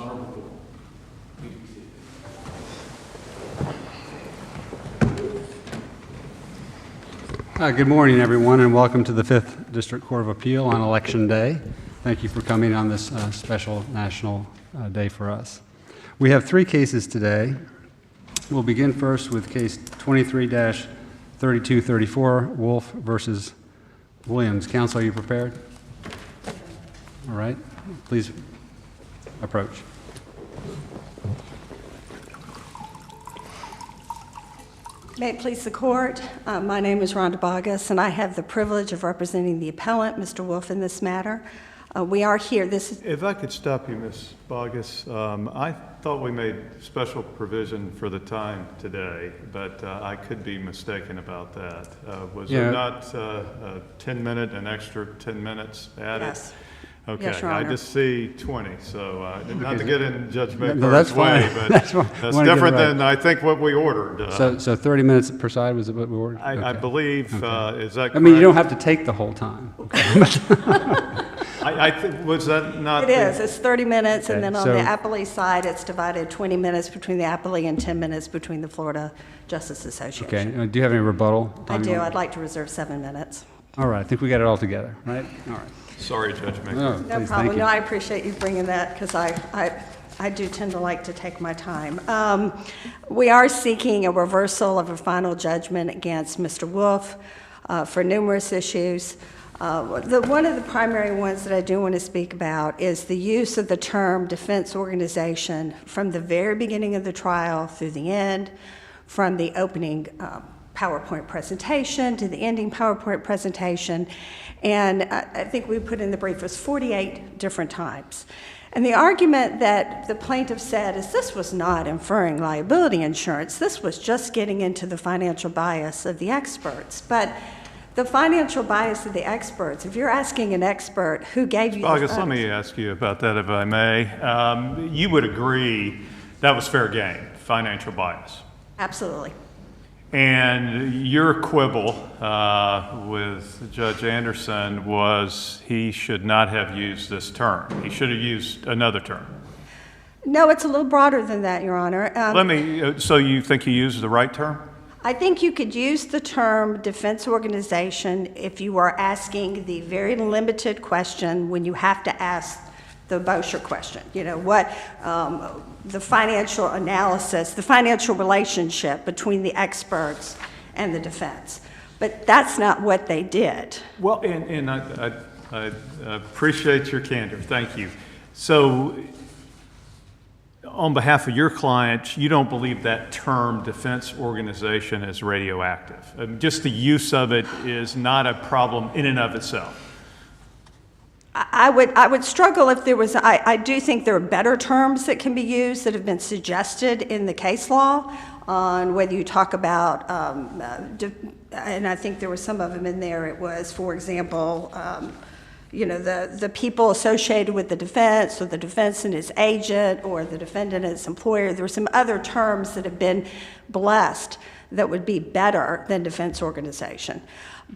honorable court. Please be seated. Good morning, everyone, and welcome to the 5th District Court of Appeal on Election Day. Thank you for coming on this special national day for us. We have 3 cases today. We'll begin first with case 23-3234, Wolf versus Williams. Counsel, are you prepared? All right. Please approach. May it please the court, my name is Rhonda Bogus, and I have the privilege of representing the appellant, Mr. Wolf, in this matter. We are here. If I could stop you, Ms. Bogus, I thought we made special provision for the time today, but I could be mistaken about that. Was there not a 10-minute, an extra 10 minutes added? Yes. Okay, yes, Your I Honor. just see 20, so not to get in Judge No, McBurn's that's way, fine. but That's different than I think what we ordered. So 30 minutes per side was what we ordered? I Okay. believe, is that correct? I mean, you don't have to take the whole time. I think, was that not? It is. It's 30 minutes, Okay, and then on so- the appellee side, it's divided 20 minutes between the appellee and 10 minutes between the Florida Justice Association. Okay. Do you have any rebuttal? I time do. you want? I'd like to reserve 7 minutes. All right. I think we got it all together, right? All right. Sorry, Judge McBurn. No, No please, problem. thank you. No, I appreciate you bringing that because I do tend to like to take my time. We are seeking a reversal of a final judgment against Mr. Wolf for numerous issues. One of the primary ones that I do want to speak about is the use of the term defense organization from the very beginning of the trial through the end, from the opening PowerPoint presentation to the ending PowerPoint presentation. And I think we put in the brief, it was 48 different times. And the argument that the plaintiff said is this was not inferring liability insurance. This was just getting into the financial bias of the experts. But the financial bias of the experts, if you're asking an expert who gave you August, let me ask you about that, if I may. You would agree that was fair game, financial bias. Absolutely. And your quibble with Judge Anderson was he should not have used this term. He should have used another term. No, it's a little broader than that, Your Honor. So you think he used the right term? I think you could use the term defense organization if you are asking the very limited question when you have to ask the Bosher question. You know, what the financial analysis, the financial relationship between the experts and the defense. But that's not what they did. Well, and I appreciate your candor. Thank you. So on behalf of your client, you don't believe that term defense organization is radioactive. Just the use of it is not a problem in and of itself. I would struggle if there was, I do think there are better terms that can be used that have been suggested in the case law on whether you talk about, and I think there were some of them in there. It was, for example, you know, the people associated with the defense, or the defense and its agent, or the defendant and its employer. There were some other terms that have been blessed that would be better than defense organization.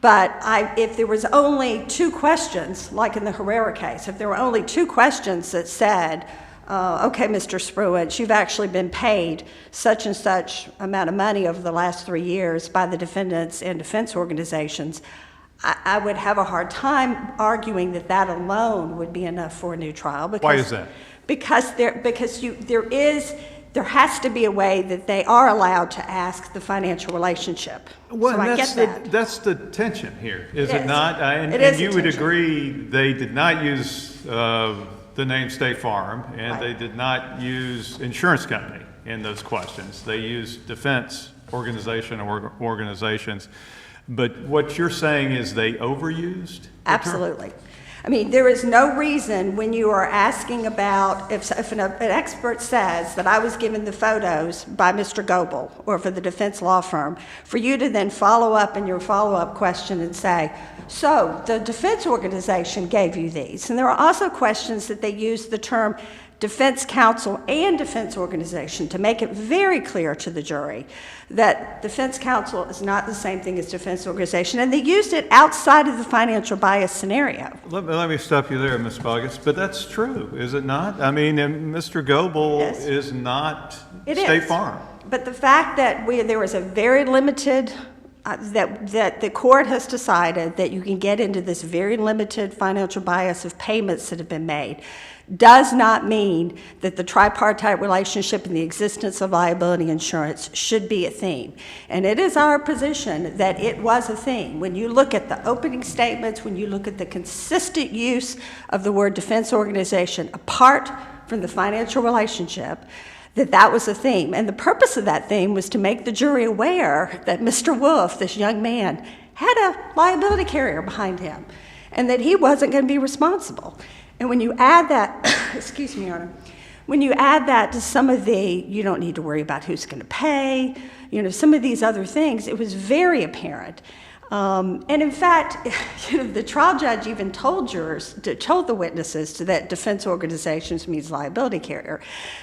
But if there was only 2 questions, like in the Herrera case, if there were only 2 questions that said, okay, Mr. Spruance, you've actually been paid such and such amount of money over the last 3 years by the defendants and defense organizations, I would have a hard time arguing that that alone would be enough for a new trial. Because, why is that? Because there has to be a way that they are allowed to ask the financial relationship. Well, so I get that. That's the tension here, is It it is. not? It is And you a would tension. agree they did not use the name State Farm, and Right. they did not use insurance company in those questions. They used defense organization or organizations. But what you're saying is they overused the term? Absolutely. I mean, there is no reason when you are asking about, if an expert says that I was given the photos by Mr. Goebel or for the defense law firm, for you to then follow up in your follow-up question and say, so the defense organization gave you these. And there are also questions that they use the term defense counsel and defense organization to make it very clear to the jury that defense counsel is not the same thing as defense organization, and they used it outside of the financial bias scenario. Let me stop you there, Ms. Boggess, but that's true, is it not? I mean, Mr. Goebel Yes. is not It State is. Farm. But the fact that there was a very limited, that the court has decided that you can get into this very limited financial bias of payments that have been made, does not mean that the tripartite relationship and the existence of liability insurance should be a theme. And it is our position that it was a theme. When you look at the opening statements, when you look at the consistent use of the word defense organization apart from the financial relationship, that was a theme. And the purpose of that theme was to make the jury aware that Mr. Wolf, this young man, had a liability carrier behind him and that he wasn't going to be responsible. And when you add that, excuse me, Your Honor, when you add that to some of you don't need to worry about who's going to pay, some of these other things, it was very apparent. And in fact, the trial judge even told the witnesses that defense organizations means liability carrier.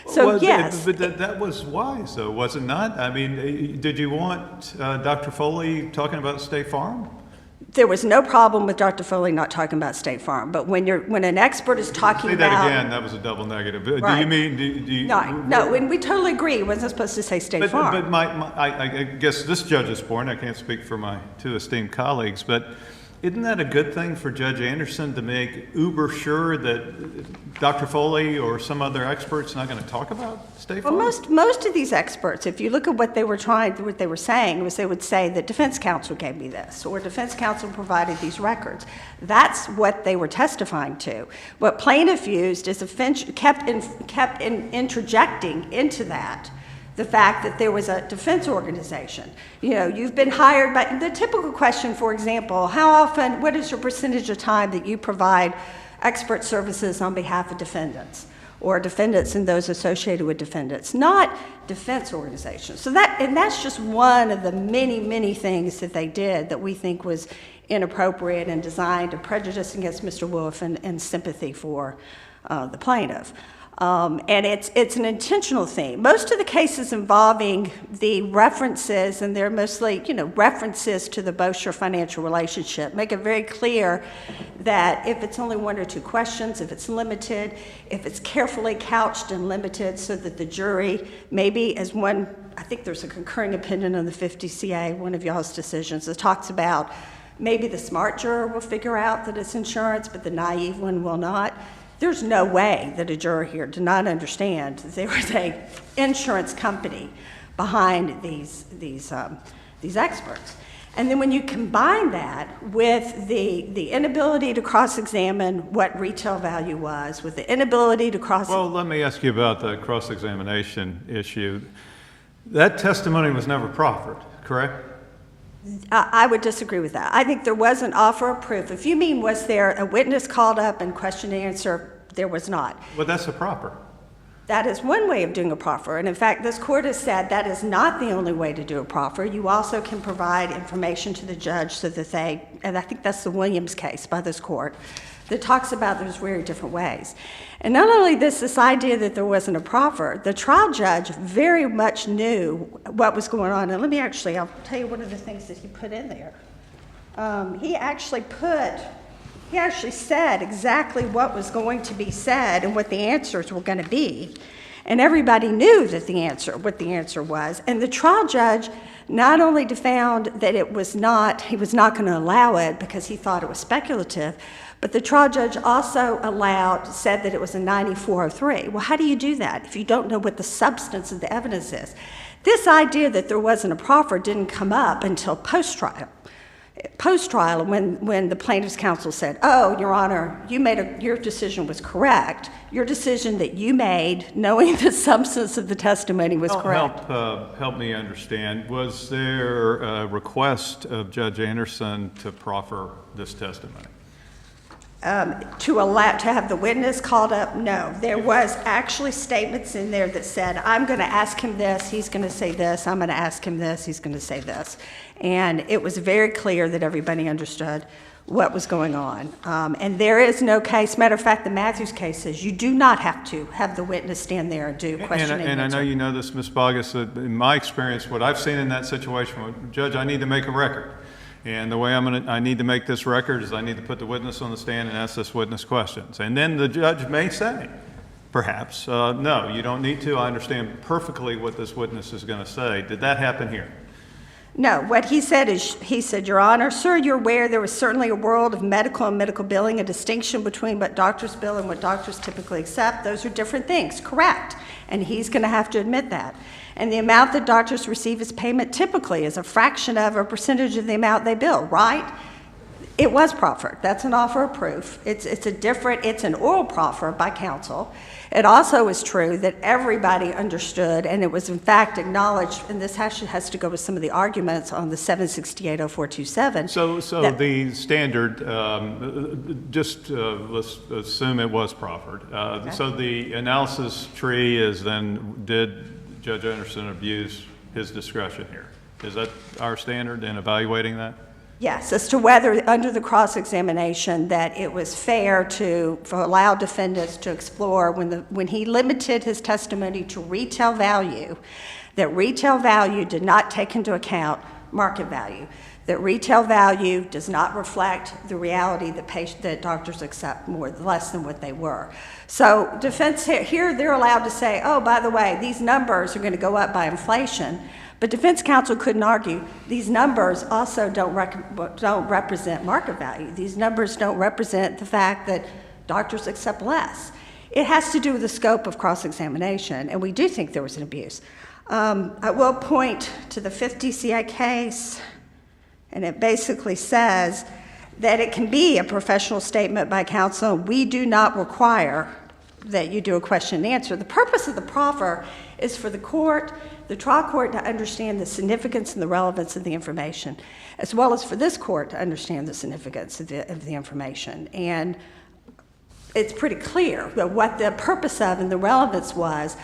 So Well, yes. But that was wise, though, was it not? I mean, did you want Dr. Foley talking about State Farm? There was no problem with Dr. Foley not talking about State Farm, but when an expert is talking Say about... that again, that was a double negative. Do Right. you mean... Do you, No, and we totally agree. He wasn't supposed to say State Farm. But I guess this judge's point, I can't speak for my two esteemed colleagues, but isn't that a good thing for Judge Anderson to make uber sure that Dr. Foley or some other expert's not going to talk about State Farm? Well, most of these experts, if you look at what they were saying, was they would say that defense counsel gave me this, or defense counsel provided these records. That's what they were testifying to. What plaintiff used is kept interjecting into that the fact that there was a defense organization. You've been hired by, the typical question, for example, what is your percentage of time that you provide expert services on behalf of defendants or defendants and those associated with defendants, not defense organizations. So that's just one of the many, many things that they did that we think was inappropriate and designed to prejudice against Mr. Wolf and sympathy for the plaintiff. And it's an intentional theme. Most of the cases involving the references, and they're mostly, references to the Bosher financial relationship, make it very clear that if it's only one or two questions, if it's limited, if it's carefully couched and limited so that the jury, maybe as one, I think there's a concurring opinion on the 50 CA, one of y'all's decisions, that talks about maybe the smart juror will figure out that it's insurance, but the naive one will not. There's no way that a juror here did not understand that there was an insurance company behind these experts. And then when you combine that with the inability to cross-examine what retail value was, with the inability to Well, let me ask you about the cross-examination issue. That testimony was never proffered, correct? I would disagree with that. I think there was an offer of proof. If you mean was there a witness called up and question and answer, there was not. Well, that's a proffer. That is one way of doing a proffer. And in fact, this court has said that is not the only way to do a proffer. You also can provide information to the judge so that and I think that's the Williams case by this court, that talks about there's very different ways. And not only this idea that there wasn't a proffer, the trial judge very much knew what was going on. And I'll tell you one of the things that he put in there. He actually said exactly what was going to be said and what the answers were going to be. And everybody knew that what the answer was. And the trial judge not only found that he was not going to allow it because he thought it was speculative, but the trial judge also said that it was a 9403. Well, how do you do that if you don't know what the substance of the evidence is? This idea that there wasn't a proffer didn't come up until post-trial. Post-trial, when the plaintiff's counsel said, "Oh, Your Honor, your decision was correct. Your decision that you made, knowing the substance of the testimony, was correct." Help me understand. Was there a request of Judge Anderson to proffer this testimony? to have the witness called up, no. There was actually statements in there that said, I'm going to ask him this, he's going to say this, I'm going to ask him this, he's going to say this. And it was very clear that everybody understood what was going on. And there is no case, matter of fact, the Matthews case says you do not have to have the witness stand there and do question and And I answer. know you know this, Ms. Bogus, that in my experience, what I've seen in that situation, well, Judge, I need to make a record. And the way I need to make this record is I need to put the witness on the stand and ask this witness questions. And then the judge may say, perhaps, no, you don't need to. I understand perfectly what this witness is going to say. Did that happen here? No, what he said is, he said, Your Honor, sir, you're aware there was certainly a world of medical and medical billing, a distinction between what doctors bill and what doctors typically accept. Those are different things, correct. And he's going to have to admit that. And the amount that doctors receive as payment typically is a fraction of or percentage of the amount they bill, right? It was proffered. That's an offer of proof. It's an oral proffer by counsel. It also is true that everybody understood, and it was in fact acknowledged, and this has to go with some of the arguments on the 768-0427. So the standard, let's assume it was proffered. Okay. So the analysis tree is then, did Judge Anderson abuse his discretion here? Is that our standard in evaluating that? Yes, as to whether, under the cross-examination, that it was fair to allow defendants to explore when he limited his testimony to retail value, that retail value did not take into account market value, that retail value does not reflect the reality that doctors accept less than what they were. So defense here, they're allowed to say, oh, by the way, these numbers are going to go up by inflation. But defense counsel couldn't argue these numbers also don't represent market value. These numbers don't represent the fact that doctors accept less. It has to do with the scope of cross-examination, and we do think there was an abuse. I will point to the 5th DCI case, and it basically says that it can be a professional statement by counsel. We do not require that you do a question and answer. The purpose of the proffer is for the trial court to understand the significance and the relevance of the information, as well as for this court to understand the significance of the information. And it's pretty clear that what the purpose of and the relevance was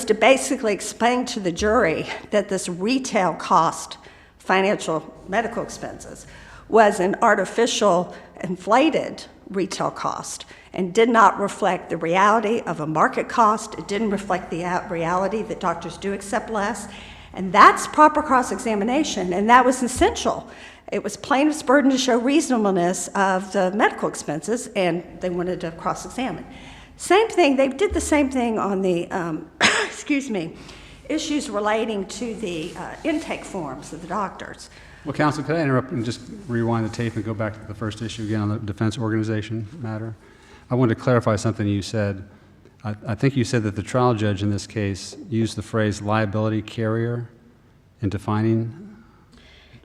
to basically explain to the jury that this retail cost, financial medical expenses, was an artificial, inflated retail cost and did not reflect the reality of a market cost. It didn't reflect the reality that doctors do accept less. And that's proper cross-examination, and that was essential. It was plaintiff's burden to show reasonableness of the medical expenses, and they wanted to cross-examine. Same thing, they did the same thing on the, issues relating to the intake forms of the doctors. Well, counsel, could I interrupt and just rewind the tape and go back to the first issue again on the defense organization matter? I wanted to clarify something you said. I think you said that the trial judge in this case used the phrase liability carrier in defining.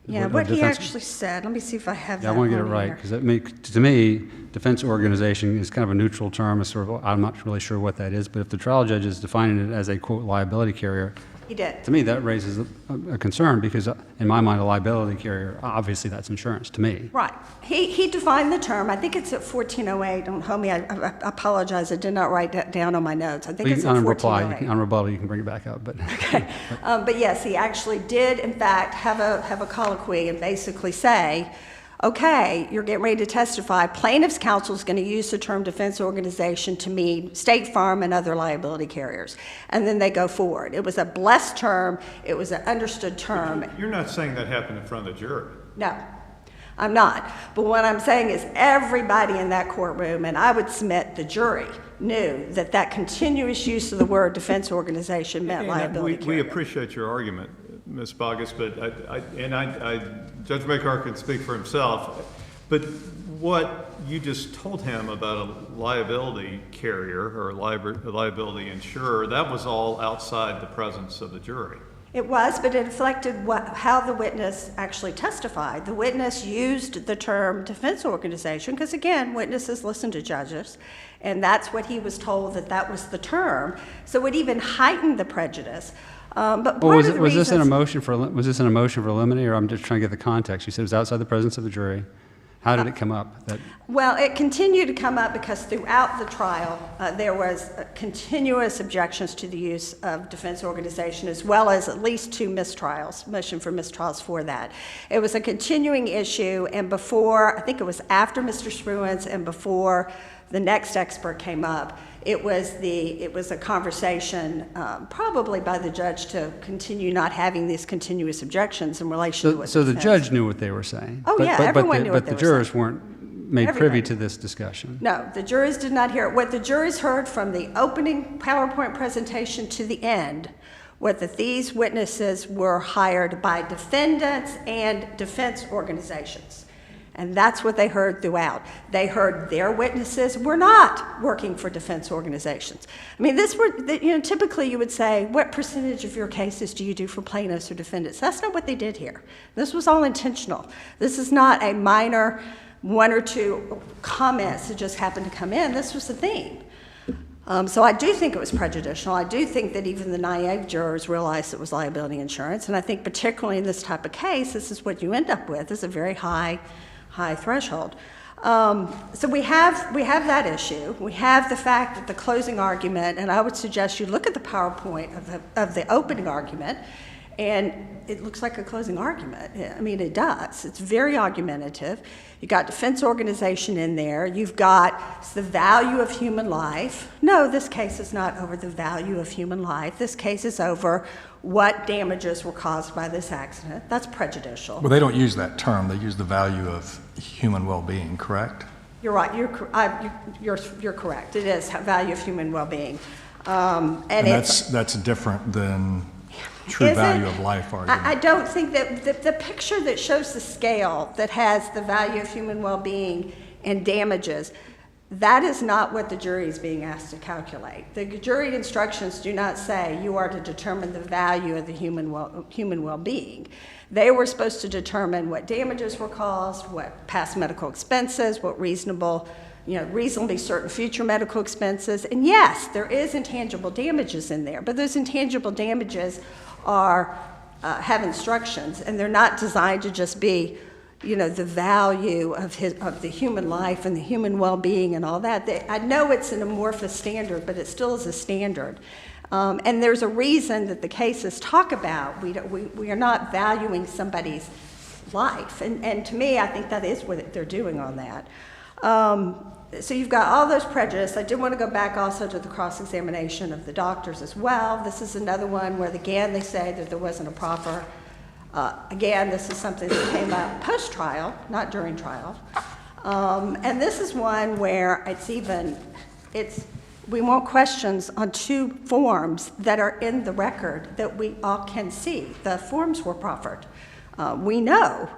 What he actually said, let me see if I have that. I want to get it right, because to me, defense organization is kind of a neutral term. It's sort of, I'm not really sure what that is, but if the trial judge is defining it as a, quote, liability carrier, He did. to me that raises a concern, because in my mind, a liability carrier, obviously that's insurance to me. Right. He defined the term. I think it's at 1408. Don't hold me. I apologize. I did not write that down on my notes. I think it's at 1408. On rebuttal, you can bring it back up. But Okay. But yes, he actually did, in fact, have a colloquy and basically say, okay, you're getting ready to testify. Plaintiff's counsel is going to use the term defense organization to mean State Farm and other liability carriers. And then they go forward. It was a blessed term. It was an understood term. You're not saying that happened in front of the jury. No, I'm not. But what I'm saying is everybody in that courtroom, and I would submit the jury, knew that that continuous use of the word defense organization meant liability carrier. We appreciate your argument, Ms. Bogus, but Judge Makar can speak for himself, but what you just told him about a liability carrier or a liability insurer, that was all outside the presence of the jury. It was, but it reflected how the witness actually testified. The witness used the term defense organization because, again, witnesses listen to judges, and that's what he was told that was the term. So it even heightened the prejudice. But was this an emotion for eliminating, or I'm just trying to get the context? You said it was outside the presence of the jury. How did it come up? Well, it continued to come up because throughout the trial, there was continuous objections to the use of defense organization, as well as at least 2 mistrials, motion for mistrials for that. It was a continuing issue, and before, I think it was after Mr. Spruance and before the next expert came up, it was a conversation, probably by the judge, to continue not having these continuous objections in relation to what So the defense. judge knew what they were saying? Oh, yeah, everyone knew what they But were the jurors saying. weren't made privy Everybody. to this discussion? No, the juries did not hear it. What the juries heard from the opening PowerPoint presentation to the end, these witnesses were hired by defendants and defense organizations. And that's what they heard throughout. They heard their witnesses were not working for defense organizations. I mean, typically you would say, what percentage of your cases do you do for plaintiffs or defendants? That's not what they did here. This was all intentional. This is not a minor 1 or 2 comments that just happened to come in. This was the theme. So I do think it was prejudicial. I do think that even the naive jurors realized it was liability insurance. And I think particularly in this type of case, this is what you end up with, is a very high threshold. So we have that issue. We have the fact that the closing argument, and I would suggest you look at the PowerPoint of the opening argument, and it looks like a closing argument. I mean, it does. It's very argumentative. You've got defense organization in there. You've got the value of human life. No, this case is not over the value of human life. This case is over what damages were caused by this accident. That's prejudicial. Well, they don't use that term. They use the value of human well-being, correct? You're right. You're correct. It is value of human well-being. And that's different than true value of life argument. I don't think that the picture that shows the scale that has the value of human well-being and damages, that is not what the jury is being asked to calculate. The jury instructions do not say you are to determine the value of the human well-being. They were supposed to determine what damages were caused, what past medical expenses, what reasonably certain future medical expenses. And yes, there is intangible damages in there, but those intangible damages have instructions, and they're not designed to just be, the value of the human life and the human well-being and all that. I know it's an amorphous standard, but it still is a standard. And there's a reason that the cases talk about we are not valuing somebody's life. And to me, I think that is what they're doing on that. So you've got all those prejudice. I did want to go back also to the cross-examination of the doctors as well. This is another one where, again, they say that there wasn't a proper, again, this is something that came up post-trial, not during trial. And this is one where we want questions on 2 forms that are in the record that we all can see. The forms were proffered. We know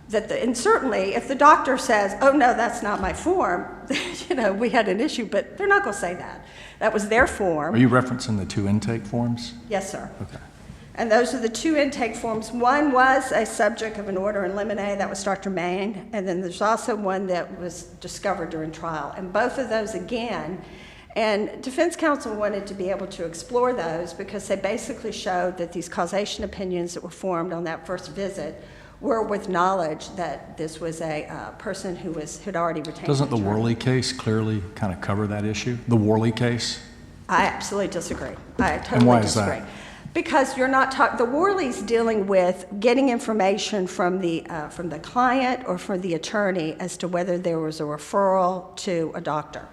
that, and certainly if the doctor says, oh no, that's not my form, we had an issue, but they're not going to say that. That was their form. Are you referencing the 2 intake forms? Yes, sir. Okay. And those are the 2 intake forms. One was a subject of an order in limine, that was Dr. Main, and then there's also one that was discovered during trial. And both of those, again, and defense counsel wanted to be able to explore those because they basically showed that these causation opinions that were formed on that first visit were with knowledge that this was a person who'd already retained. Doesn't the an attorney. Worley case clearly kind of cover that issue? The Worley case? I absolutely disagree. I totally And why is disagree. that? Because you're not talking. The Worley's dealing with getting information from the client or from the attorney as to whether there was a referral to a doctor.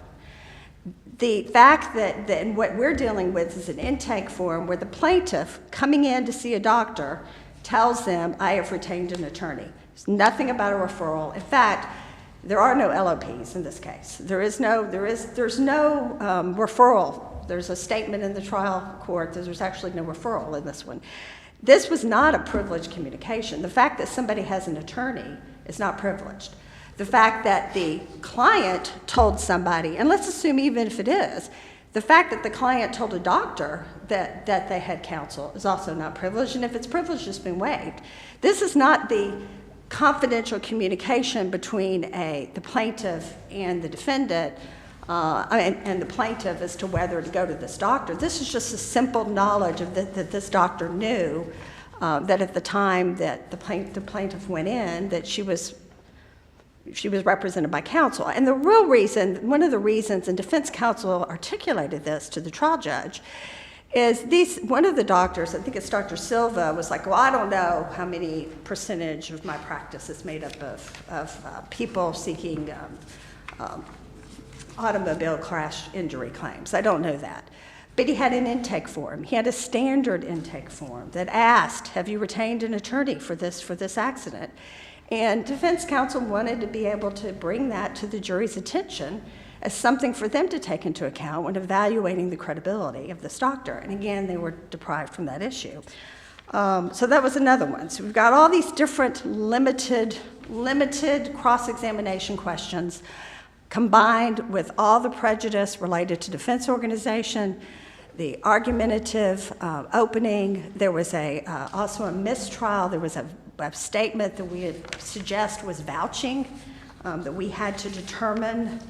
The fact that what we're dealing with is an intake form where the plaintiff coming in to see a doctor tells them, I have retained an attorney. There's nothing about a referral. In fact, there are no LOPs in this case. There's no referral. There's a statement in the trial court that there's actually no referral in this one. This was not a privileged communication. The fact that somebody has an attorney is not privileged. The fact that the client told somebody, and let's assume even if it is, the fact that the client told a doctor that they had counsel is also not privileged, and if it's privileged, it's been waived. This is not the confidential communication between the plaintiff and the defendant, and the plaintiff as to whether to go to this doctor. This is just a simple knowledge of that this doctor knew that at the time that the plaintiff went in, that she was she was represented by counsel. And the real reason, one of the reasons, and defense counsel articulated this to the trial judge, is one of the doctors, I think it's Dr. Silva, was like, well, I don't know how many percentage of my practice is made up of people seeking automobile crash injury claims. I don't know that. But he had an intake form. He had a standard intake form that asked, have you retained an attorney for this accident? And defense counsel wanted to be able to bring that to the jury's attention as something for them to take into account when evaluating the credibility of this doctor. And again, they were deprived from that issue. So that was another one. So we've got all these different limited cross-examination questions combined with all the prejudice related to defense organization, the argumentative opening. There was also a mistrial. There was a statement that we had suggest was vouching, that we had to determine,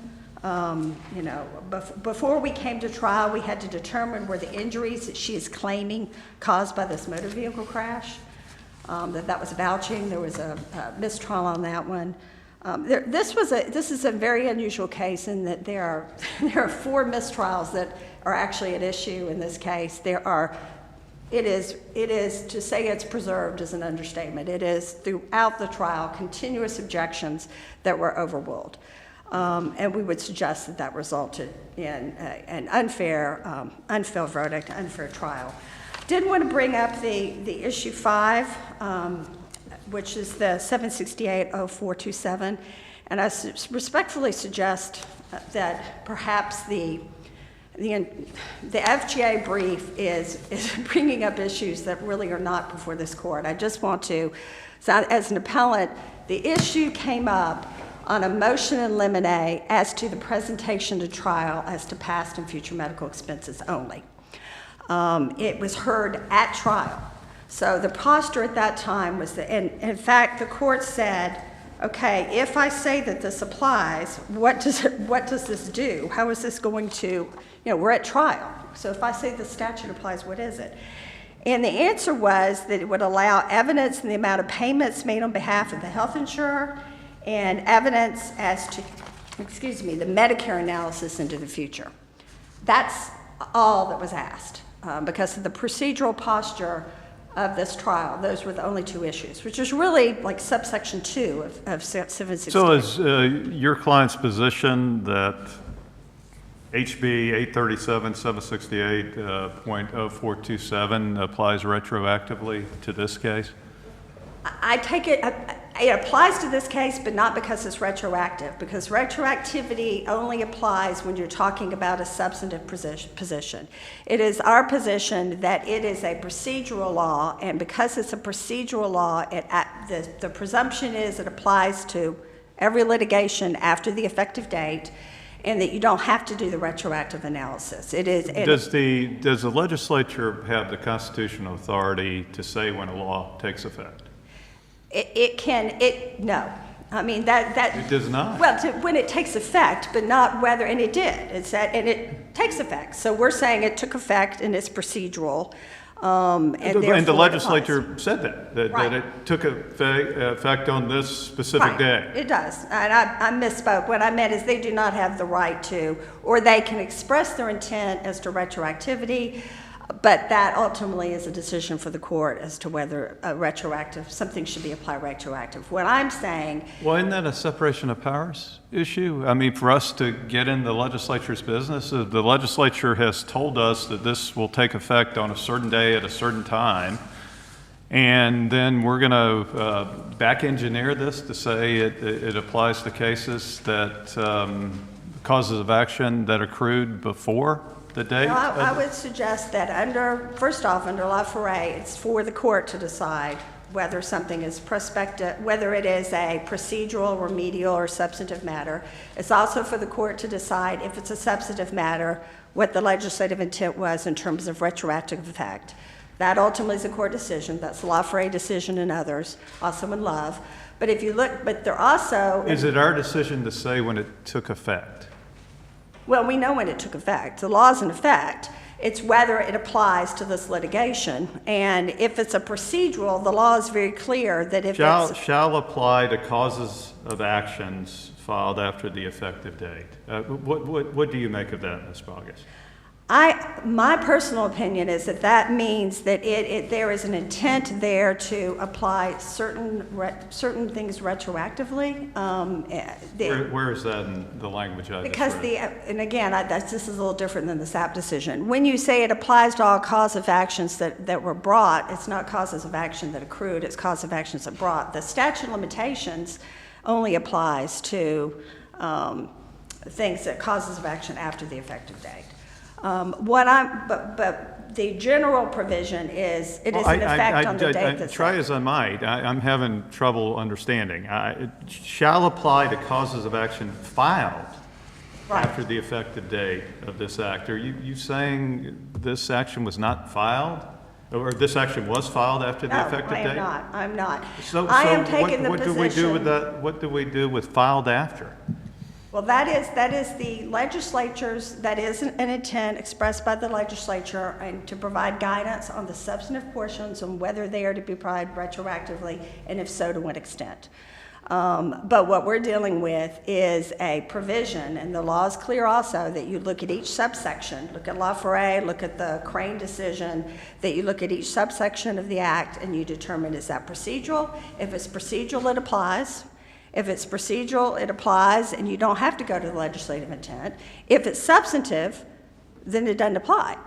before we came to trial, we had to determine were the injuries that she is claiming caused by this motor vehicle crash, that was vouching. There was a mistrial on that one. This is a very unusual case in that there are 4 mistrials that are actually at issue in this case. It is to say it's preserved is an understatement. It is throughout the trial continuous objections that were overruled. And we would suggest that resulted in an unfair verdict, unfair trial. Did want to bring up the issue 5, which is the 768-0427, and I respectfully suggest that perhaps the FGA brief is bringing up issues that really are not before this court. I just want to, as an appellant, the issue came up on a motion in limine as to the presentation to trial as to past and future medical expenses only. It was heard at trial. So the posture at that time was that, and in fact, the court said, okay, if I say that this applies, what does this do? How is this going to, we're at trial. So if I say the statute applies, what is it? And the answer was that it would allow evidence in the amount of payments made on behalf of the health insurer and evidence as to, the Medicare analysis into the future. That's all that was asked because of the procedural posture of this trial. Those were the only 2 issues, which is really like subsection 2 of 768. So is your client's position that HB 837-768.0427 applies retroactively to this case? I take it applies to this case, but not because it's retroactive, because retroactivity only applies when you're talking about a substantive position. It is our position that it is a procedural law, and because it's a procedural law, the presumption is it applies to every litigation after the effective date, and that you don't have to do the retroactive analysis. Does the legislature have the constitutional authority to say when a law takes effect? No. I mean, that. It does not. Well, when it takes effect, but not whether, and it did. And it takes effect. So we're saying it took effect and it's procedural. And the legislature said that Right. it took effect on this specific day. It does. And I misspoke. What I meant is they do not have the right to, or they can express their intent as to retroactivity, but that ultimately is a decision for the court as to whether something should be applied retroactive. What I'm saying. Well, isn't that a separation of powers issue? I mean, for us to get in the legislature's business, the legislature has told us that this will take effect on a certain day at a certain time, and then we're going to back engineer this to say it applies to cases that causes of action that accrued before the date? No, I would suggest that first off, under La Forêt, it's for the court to decide whether something is prospective, whether it is a procedural, remedial, or substantive matter. It's also for the court to decide if it's a substantive matter, what the legislative intent was in terms of retroactive effect. That ultimately is a court decision. That's the La Forêt decision and others, also in Love. But if you look, but they're also. Is it our decision to say when it took effect? Well, we know when it took effect. The law's in effect. It's whether it applies to this litigation. And if it's a procedural, the law is very clear that if it's... Shall apply to causes of actions filed after the effective date. What do you make of that, Ms. Bogus? My personal opinion is that that means that there is an intent there to apply certain things retroactively. Where is that in the language I just Because read? and again, this is a little different than the SAP decision. When you say it applies to all cause of actions that were brought, it's not causes of action that accrued, it's cause of actions that brought. The statute of limitations only applies to things that causes of action after the effective date. But the general provision is it is in effect on the date that's try as I might, I'm having trouble understanding. It shall apply to causes of action filed after the effective date of this act. Are you saying this action was not filed? Or this action was filed after the effective date? No, I'm not. So I am taking the what position. do we do with that? What do we do with filed after? Well, that is the legislature's, that is an intent expressed by the legislature and to provide guidance on the substantive portions on whether they are to be applied retroactively, and if so, to what extent. But what we're dealing with is a provision, and the law is clear also that you look at each subsection, look at La Foret, look at the Crane decision, that you look at each subsection of the act and you determine is that procedural. If it's procedural, it applies. If it's procedural, it applies, and you don't have to go to the legislative intent. If it's substantive, then it doesn't apply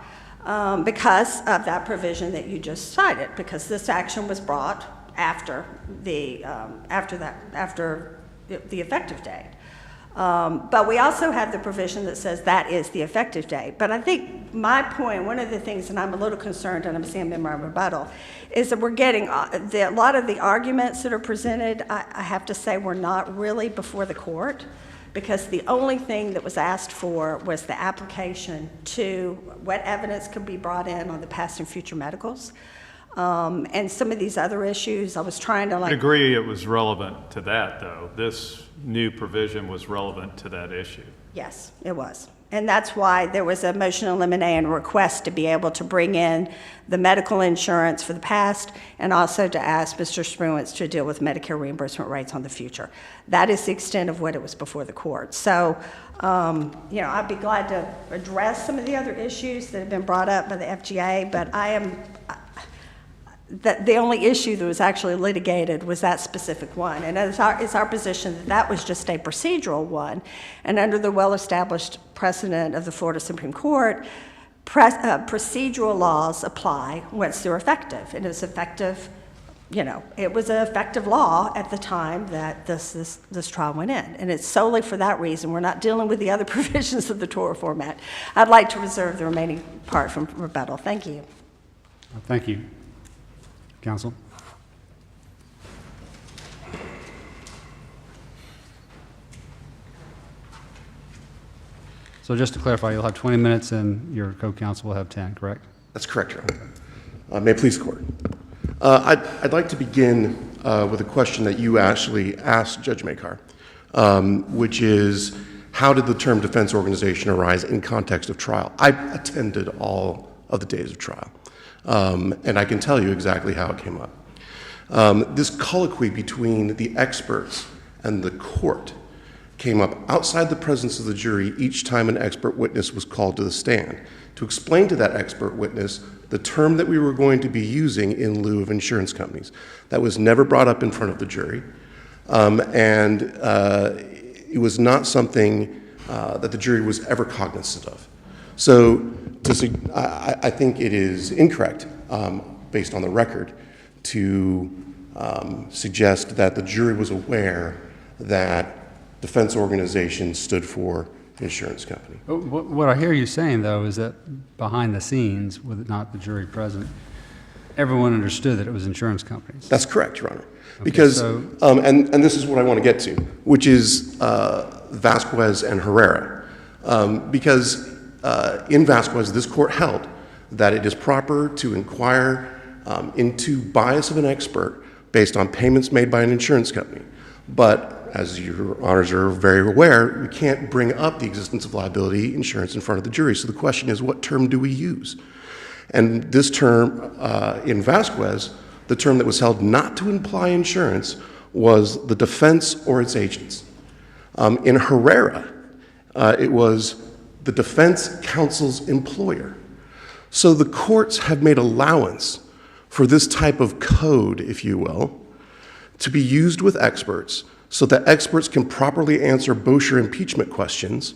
because of that provision that you just cited, because this action was brought after the effective date. But we also have the provision that says that is the effective date. But I think my point, one of the things that I'm a little concerned, and I'm seeing in my rebuttal, is that we're getting a lot of the arguments that are presented, I have to say, were not really before the court, because the only thing that was asked for was the application to what evidence could be brought in on the past and future medicals. And some of these other issues, I was trying to I agree it was relevant to that, though. This new provision was relevant to that issue. Yes, it was. And that's why there was a motion to eliminate and a request to be able to bring in the medical insurance for the past and also to ask Mr. Spruance to deal with Medicare reimbursement rates on the future. That is the extent of what it was before the court. So, I'd be glad to address some of the other issues that have been brought up by the FGA, but that the only issue that was actually litigated was that specific one. And it's our position that that was just a procedural one. And under the well-established precedent of the Florida Supreme Court, procedural laws apply once they're effective. And it's effective, it was an effective law at the time that this trial went in. And it's solely for that reason. We're not dealing with the other provisions of the TOR format. I'd like to reserve the remaining part from rebuttal. Thank you. Thank you. Counsel? So just to clarify, you'll have 20 minutes and your co-counsel will have 10, correct? That's correct, Your Honor. May it please the Court. I'd like to begin with a question that you actually asked Judge Makar, which is, how did the term defense organization arise in context of trial? I attended all of the days of trial, and I can tell you exactly how it came up. This colloquy between the experts and the court came up outside the presence of the jury each time an expert witness was called to the stand to explain to that expert witness the term that we were going to be using in lieu of insurance companies. That was never brought up in front of the jury, and it was not something that the jury was ever cognizant of. So I think it is incorrect, based on the record, to suggest that the jury was aware that defense organization stood for insurance company. What I hear you saying, though, is that behind the scenes, with not the jury present, everyone understood that it was insurance companies. That's correct, Your Honor. Because, and this is what I want to get to, which is Vasquez and Herrera. Because in Vasquez, this court held that it is proper to inquire into bias of an expert based on payments made by an insurance company. But as your honors are very aware, we can't bring up the existence of liability insurance in front of the jury. So the question is, what term do we use? And this term, in Vasquez, the term that was held not to imply insurance was the defense or its agents. In Herrera, it was the defense counsel's employer. So the courts have made allowance for this type of code, if you will, to be used with experts so that experts can properly answer Bosher impeachment questions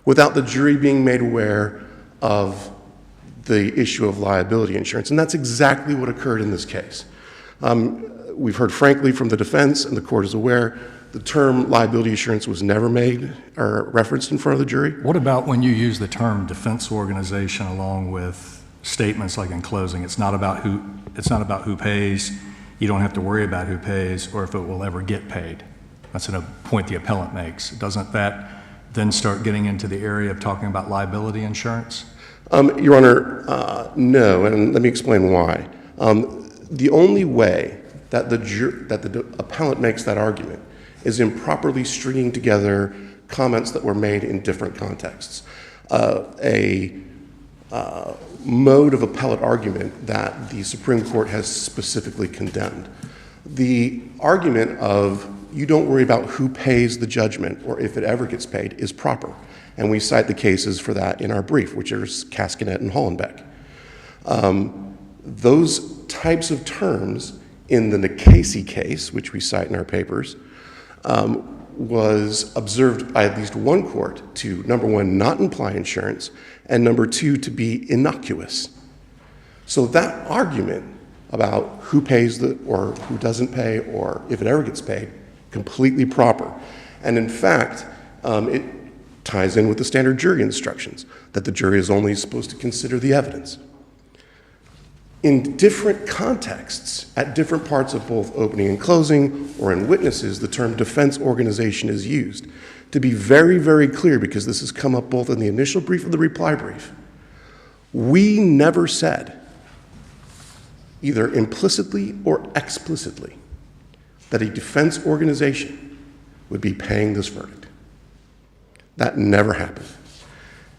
without the jury being made aware of the issue of liability insurance. And that's exactly what occurred in this case. We've heard frankly from the defense, and the court is aware, the term liability insurance was never made or referenced in front of the jury. What about when you use the term defense organization along with statements like in closing, it's not about who pays, you don't have to worry about who pays or if it will ever get paid. That's a point the appellant makes. Doesn't that then start getting into the area of talking about liability insurance? Your Honor, no, and let me explain why. The only way that the appellant makes that argument is improperly stringing together comments that were made in different contexts. A mode of appellate argument that the Supreme Court has specifically condemned. The argument of you don't worry about who pays the judgment or if it ever gets paid is proper. And we cite the cases for that in our brief, which are Cascanet and Hollenbeck. Those types of terms in the Nikasi case, which we cite in our papers, was observed by at least one court to, number one, not imply insurance, and number two, to be innocuous. So that argument about who pays or who doesn't pay or if it ever gets paid, completely proper. And in fact, it ties in with the standard jury instructions that the jury is only supposed to consider the evidence. In different contexts, at different parts of both opening and closing or in witnesses, the term defense organization is used. To be very, very clear, because this has come up both in the initial brief and the reply brief, we never said, either implicitly or explicitly, that a defense organization would be paying this verdict. That never happened.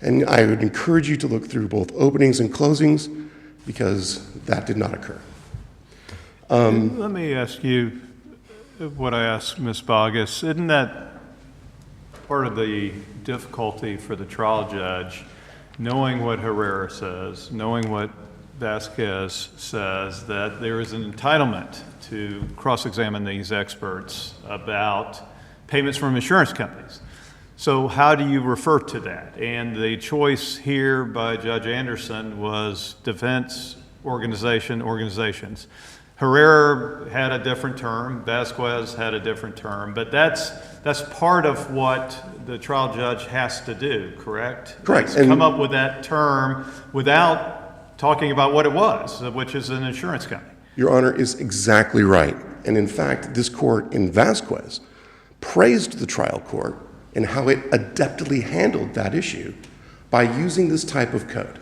And I would encourage you to look through both openings and closings because that did not occur. Let me ask you what I asked Ms. Boggess. Isn't that part of the difficulty for the trial judge, knowing what Herrera says, knowing what Vasquez says, that there is an entitlement to cross-examine these experts about payments from insurance companies? So how do you refer to that? And the choice here by Judge Anderson was defense organizations. Herrera had a different term, Vasquez had a different term, but that's part of what the trial judge has to do, correct? Correct. And come up with that term without talking about what it was, which is an insurance company. Your Honor is exactly right. And in fact, this court in Vasquez praised the trial court and how it adeptly handled that issue by using this type of code.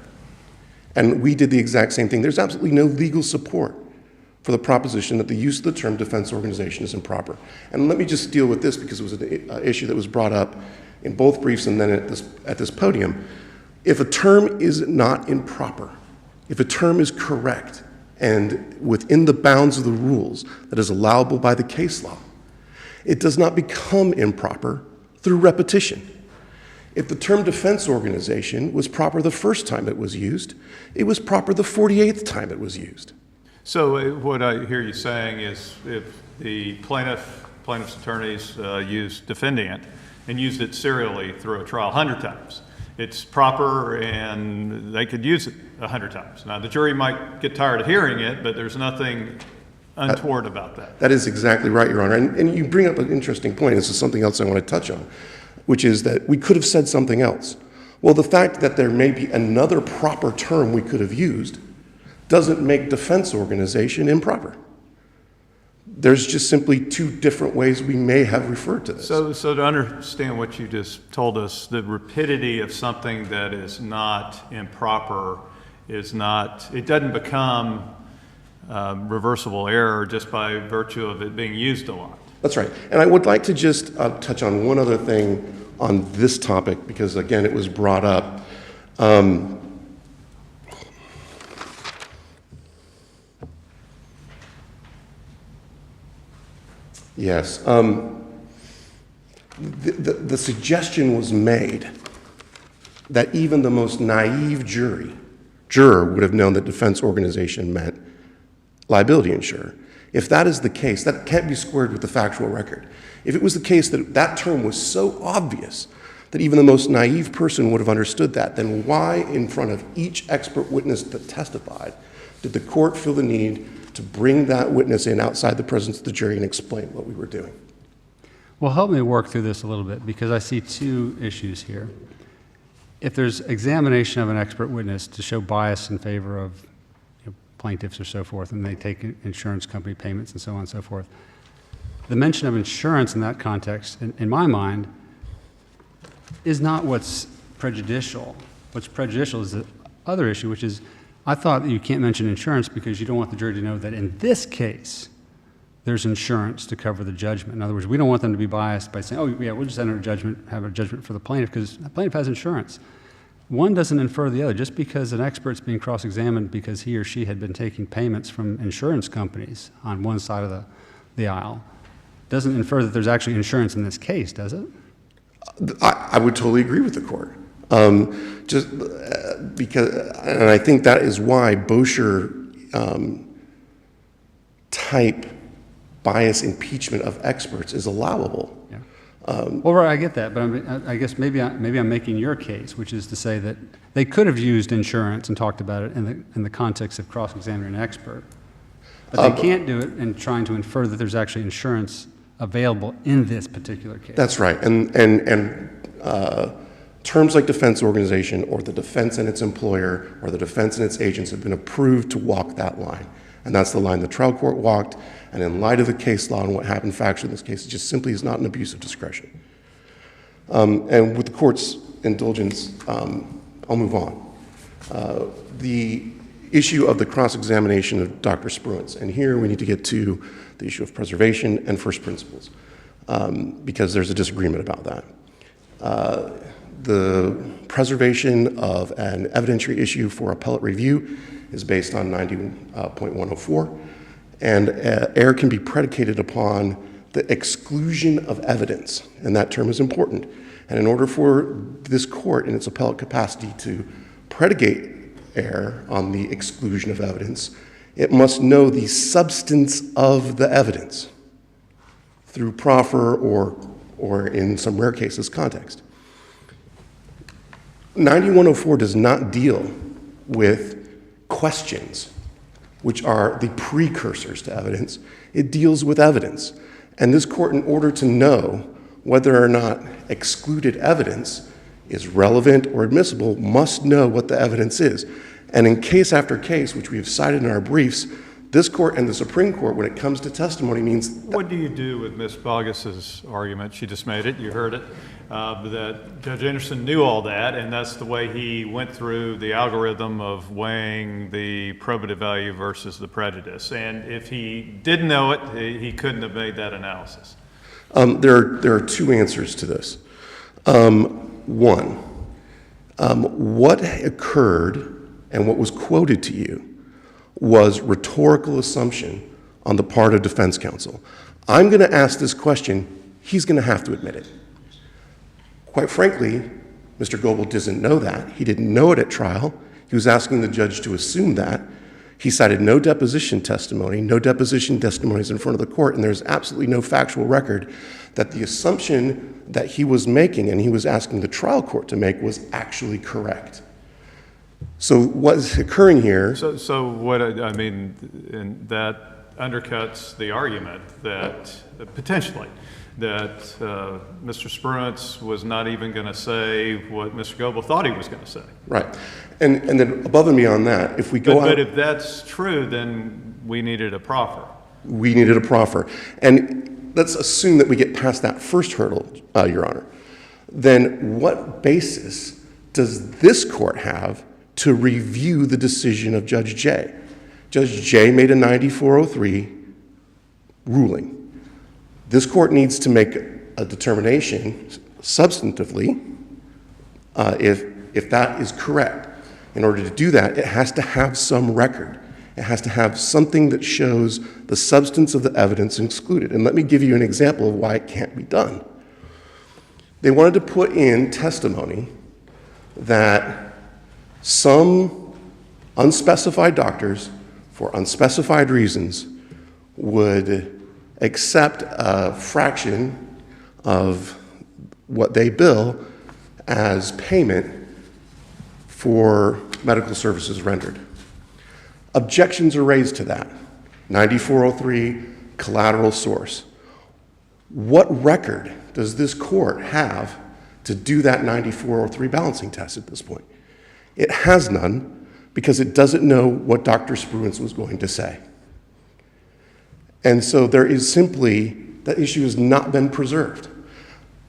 And we did the exact same thing. There's absolutely no legal support for the proposition that the use of the term defense organization is improper. And let me just deal with this because it was an issue that was brought up in both briefs and then at this podium. If a term is not improper, if a term is correct and within the bounds of the rules that is allowable by the case law, it does not become improper through repetition. If the term defense organization was proper the first time it was used, it was proper the 48th time it was used. So what I hear you saying is if the plaintiff's attorneys used defendant and used it serially through a trial 100 times, it's proper and they could use it 100 times. Now, the jury might get tired of hearing it, but there's nothing untoward about that. That is exactly right, Your Honor. And you bring up an interesting point. This is something else I want to touch on, which is that we could have said something else. Well, the fact that there may be another proper term we could have used doesn't make defense organization improper. There's just simply two different ways we may have referred to this. So to understand what you just told us, the rapidity of something that is not improper is not, it doesn't become reversible error just by virtue of it being used a lot. That's right. And I would like to just touch on one other thing on this topic, because again, it was brought up. Yes. The suggestion was made that even the most naive juror would have known that defense organization meant liability insurer. If that is the case, that can't be squared with the factual record. If it was the case that that term was so obvious that even the most naive person would have understood that, then why, in front of each expert witness that testified, did the court feel the need to bring that witness in outside the presence of the jury and explain what we were doing? Well, help me work through this a little bit, because I see two issues here. If there's examination of an expert witness to show bias in favor of plaintiffs or so forth, and they take insurance company payments and so on and so forth, the mention of insurance in that context, in my mind, is not what's prejudicial. What's prejudicial is the other issue, which is, I thought that you can't mention insurance because you don't want the jury to know that in this case, there's insurance to cover the judgment. In other words, we don't want them to be biased by saying, oh, yeah, we'll just enter a judgment, have a judgment for the plaintiff, because the plaintiff has insurance. One doesn't infer the other. Just because an expert's being cross-examined because he or she had been taking payments from insurance companies on one side of the aisle doesn't infer that there's actually insurance in this case, does it? I would totally agree with the court. Because, and I think that is why Bosher type bias impeachment of experts is allowable. Yeah. Well, right, I get that, but I guess maybe I'm making your case, which is to say that they could have used insurance and talked about it in the context of cross-examining an expert, but they can't do it in trying to infer that there's actually insurance available in this particular case. That's right, and terms like defense organization or the defense and its employer or the defense and its agents have been approved to walk that line. And that's the line the trial court walked, and in light of the case law and what happened factually in this case, it just simply is not an abuse of discretion. And with the court's indulgence, I'll move on. The issue of the cross-examination of Dr. Spruance, and here we need to get to the issue of preservation and first principles, because there's a disagreement about that. The preservation of an evidentiary issue for appellate review is based on 90.104, and error can be predicated upon the exclusion of evidence, and that term is important. And in order for this court in its appellate capacity to predicate error on the exclusion of evidence, it must know the substance of the evidence through proffer or in some rare cases, context. 9104 does not deal with questions, which are the precursors to evidence. It deals with evidence. And this court, in order to know whether or not excluded evidence is relevant or admissible, must know what the evidence is. And in case after case, which we have cited in our briefs, this court and the Supreme Court, when it comes to testimony, means... What do you do with Ms. Bogus's argument? She just made it, you heard it, that Judge Anderson knew all that, and that's the way he went through the algorithm of weighing the probative value versus the prejudice. And if he didn't know it, he couldn't have made that analysis. There are two answers to this. One, what occurred and what was quoted to you was rhetorical assumption on the part of defense counsel. I'm going to ask this question, he's going to have to admit it. Quite frankly, Mr. Goebel doesn't know that. He didn't know it at trial. He was asking the judge to assume that. He cited no deposition testimony, no deposition testimonies in front of the court, and there's absolutely no factual record that the assumption that he was making and he was asking the trial court to make was actually correct. So what's occurring here... So what, I mean, and that undercuts the argument that, potentially, that Mr. Spruance was not even going to say what Mr. Goebel thought he was going to say. Right. And then above and beyond that, if we go But if that's true, then we needed a proffer. We needed a proffer. And let's assume that we get past that first hurdle, Your Honor. Then what basis does this court have to review the decision of Judge Jay? Judge Jay made a 9403 ruling. This court needs to make a determination substantively if that is correct. In order to do that, it has to have some record. It has to have something that shows the substance of the evidence excluded. And let me give you an example of why it can't be done. They wanted to put in testimony that some unspecified doctors, for unspecified reasons, would accept a fraction of what they bill as payment for medical services rendered. Objections are raised to that. 9403, collateral source. What record does this court have to do that 9403 balancing test at this point? It has none because it doesn't know what Dr. Spruance was going to say. And so there is simply, that issue has not been preserved.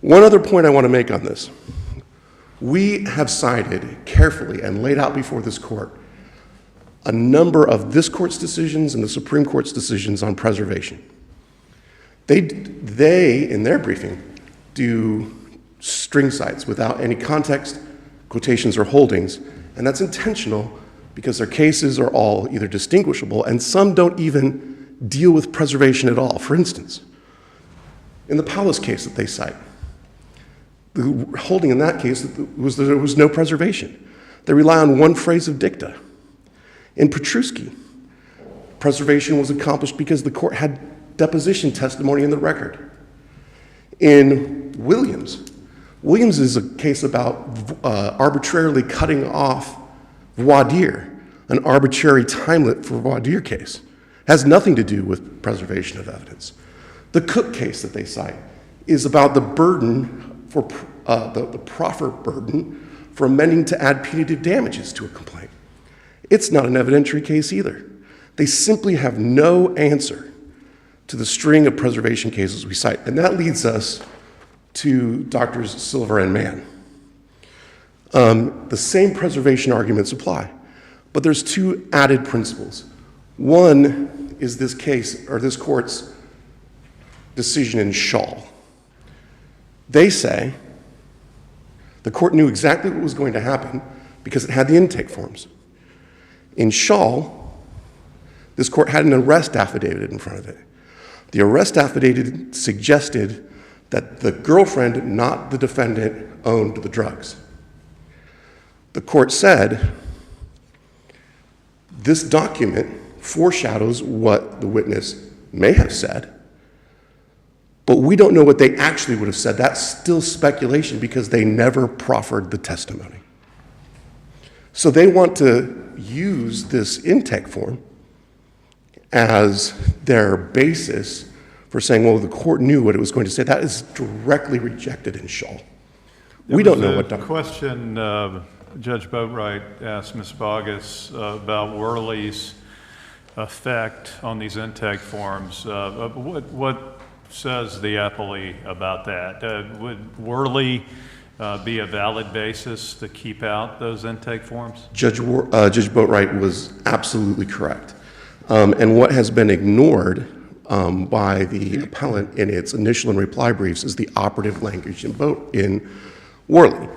One other point I want to make on this. We have cited carefully and laid out before this court a number of this court's decisions and the Supreme Court's decisions on preservation. They in their briefing, do string cites without any context, quotations, or holdings, and that's intentional because their cases are all either distinguishable and some don't even deal with preservation at all. For instance, in the Paulus case that they cite, the holding in that case was that there was no preservation. They rely on one phrase of dicta. In Petruski, preservation was accomplished because the court had deposition testimony in the record. In Williams is a case about arbitrarily cutting off voir dire, an arbitrary time limit for voir dire case. It has nothing to do with preservation of evidence. The Cook case that they cite is about the burden for the proffer burden for amending to add punitive damages to a complaint. It's not an evidentiary case either. They simply have no answer to the string of preservation cases we cite. And that leads us to Drs. Silver and Mann. The same preservation arguments apply, but there's two added principles. One is this case, or this court's decision in Shaw. They say the court knew exactly what was going to happen because it had the intake forms. In Shaw, this court had an arrest affidavit in front of it. The arrest affidavit suggested that the girlfriend, not the defendant, owned the drugs. The court said, this document foreshadows what the witness may have said, but we don't know what they actually would have said. That's still speculation because they never proffered the testimony. So they want to use this intake form as their basis for saying, well, the court knew what it was going to say. That is directly rejected in Shaw. We don't know what... The question Judge Boatwright asked Ms. Boggess about Worley's effect on these intake forms. What says the appellee about that? Would Worley be a valid basis to keep out those intake forms? Judge Boatwright was absolutely correct. And what has been ignored by the appellant in its initial and reply briefs is the operative language in Worley.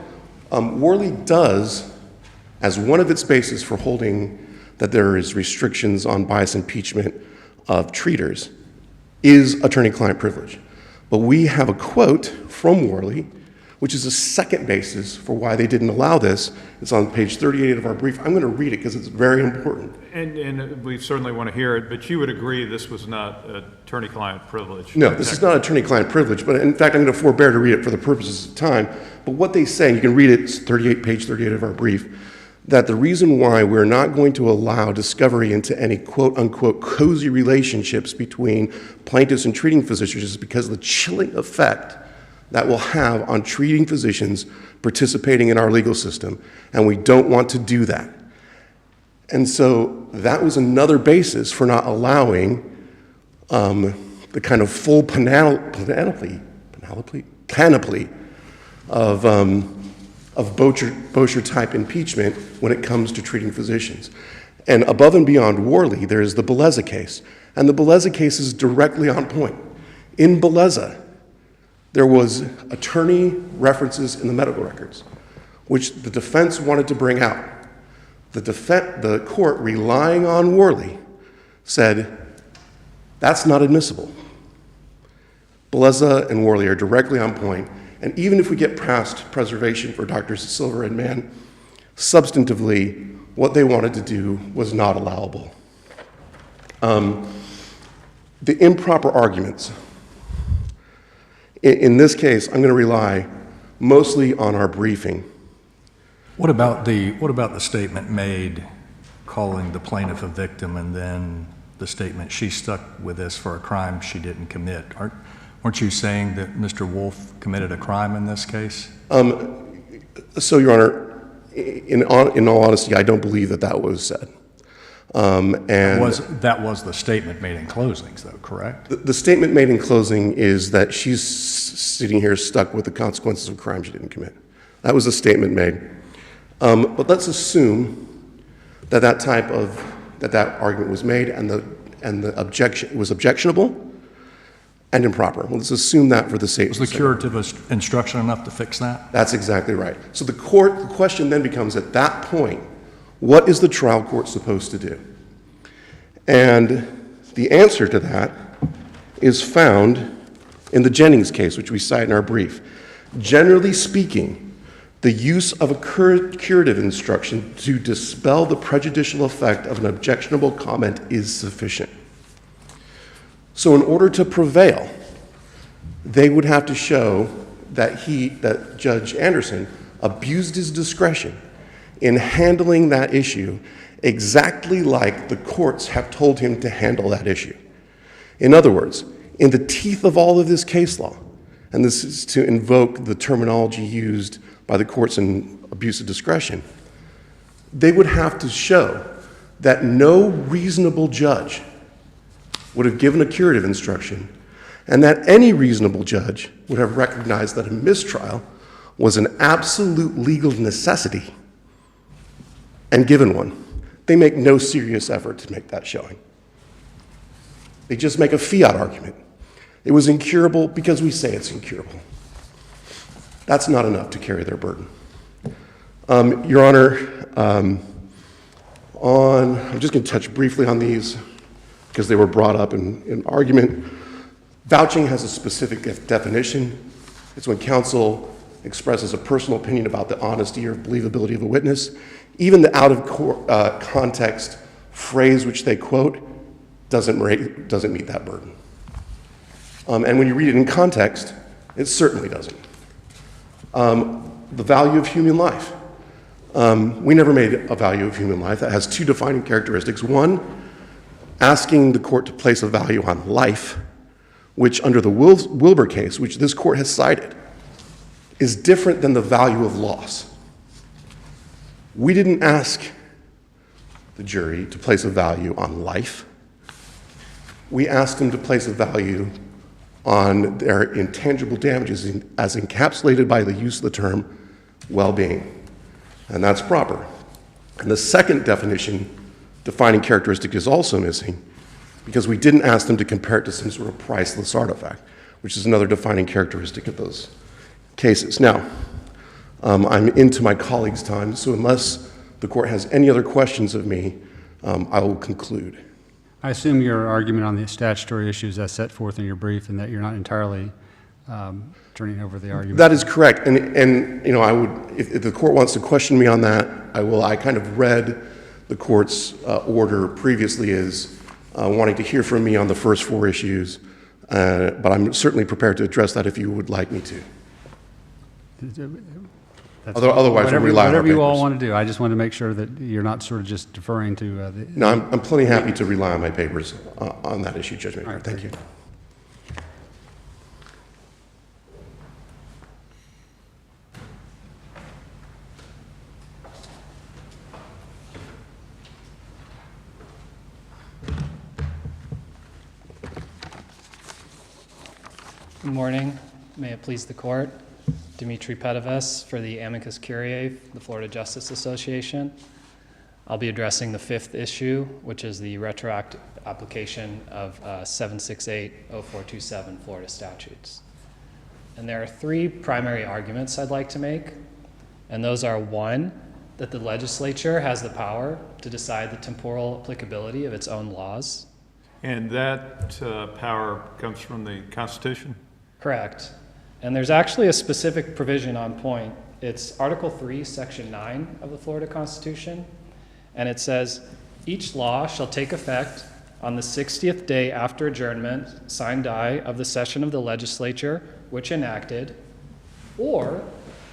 Worley does, as one of its bases for holding that there is restrictions on bias impeachment of treaters, is attorney-client privilege. But we have a quote from Worley, which is a second basis for why they didn't allow this. It's on page 38 of our brief. I'm going to read it because it's very important. And we certainly want to hear it, but you would agree this was not attorney-client privilege? No, this is not attorney-client privilege, but in fact, I'm going to forbear to read it for the purposes of time. But what they say, you can read it, it's page 38 of our brief, that the reason why we're not going to allow discovery into any quote-unquote cozy relationships between plaintiffs and treating physicians is because of the chilling effect that will have on treating physicians participating in our legal system, and we don't want to do that. And so that was another basis for not allowing the kind of full panoply of Bocher-type impeachment when it comes to treating physicians. And above and beyond Worley, there is the Beleza case. And the Beleza case is directly on point. In Beleza, there was attorney references in the medical records, which the defense wanted to bring out. The court, relying on Worley, said, that's not admissible. Beleza and Worley are directly on point, and even if we get past preservation for Drs. Silver and Mann, substantively, what they wanted to do was not allowable. The improper arguments. In this case, I'm going to rely mostly on our briefing. What about the statement made calling the plaintiff a victim and then the statement, she stuck with this for a crime she didn't commit? Weren't you saying that Mr. Wolf committed a crime in this case? So, Your Honor, in all honesty, I don't believe that was said. That was the statement made in closings, though, correct? The statement made in closing is that she's sitting here stuck with the consequences of a crime she didn't commit. That was the statement made. But let's assume that that argument was made and the objection was objectionable and improper. Well, let's assume that for the sake. Was the curative instruction enough to fix that? That's exactly right. So the question then becomes, at that point, what is the trial court supposed to do? And the answer to that is found in the Jennings case, which we cite in our brief. Generally speaking, the use of a curative instruction to dispel the prejudicial effect of an objectionable comment is sufficient. So in order to prevail, they would have to show that Judge Anderson abused his discretion in handling that issue exactly like the courts have told him to handle that issue. In other words, in the teeth of all of this case law, and this is to invoke the terminology used by the courts in abuse of discretion, they would have to show that no reasonable judge would have given a curative instruction, and that any reasonable judge would have recognized that a mistrial was an absolute legal necessity and given one. They make no serious effort to make that showing. They just make a fiat argument. It was incurable because we say it's incurable. That's not enough to carry their burden. Your Honor, I'm just going to touch briefly on these because they were brought up in argument. Vouching has a specific definition. It's when counsel expresses a personal opinion about the honesty or believability of a witness. Even the out-of-context phrase which they quote doesn't meet that burden. And when you read it in context, it certainly doesn't. The value of human life. We never made a value of human life. That has two defining characteristics. One, asking the court to place a value on life, which under the Wilbur case, which this court has cited, is different than the value of loss. We didn't ask the jury to place a value on life. We asked them to place a value on their intangible damages as encapsulated by the use of the term well-being. And that's proper. And the second defining characteristic is also missing because we didn't ask them to compare it to some sort of priceless artifact, which is another defining characteristic of those cases. Now, I'm into my colleague's time, so unless the court has any other questions of me, I will conclude. I assume your argument on the statutory issues as set forth in your brief and that you're not entirely turning over the argument. That is correct. And you know, I would, if the court wants to question me on that, I will. I kind of read the court's order previously as wanting to hear from me on the first four issues, but I'm certainly prepared to address that if you would like me to. Otherwise, we'll rely on our whatever you all papers. want to do. I just want to make sure that you're not sort of just deferring to the... No, I'm plenty happy to rely on my papers on that issue, Judge Maker. Right, Thank you. Good morning. May it please the court. Dimitri Pedoves for the Amicus Curiae, the Florida Justice Association. I'll be addressing the fifth issue, which is the retroactive application of 768-0427 Florida statutes. And there are three primary arguments I'd like to make. And those are, one, that the legislature has the power to decide the temporal applicability of its own laws. And that power comes from the Constitution? Correct. And there's actually a specific provision on point. It's Article 3, Section 9 of the Florida Constitution. And it says, each law shall take effect on the 60th day after adjournment, signed die, of the session of the legislature which enacted, or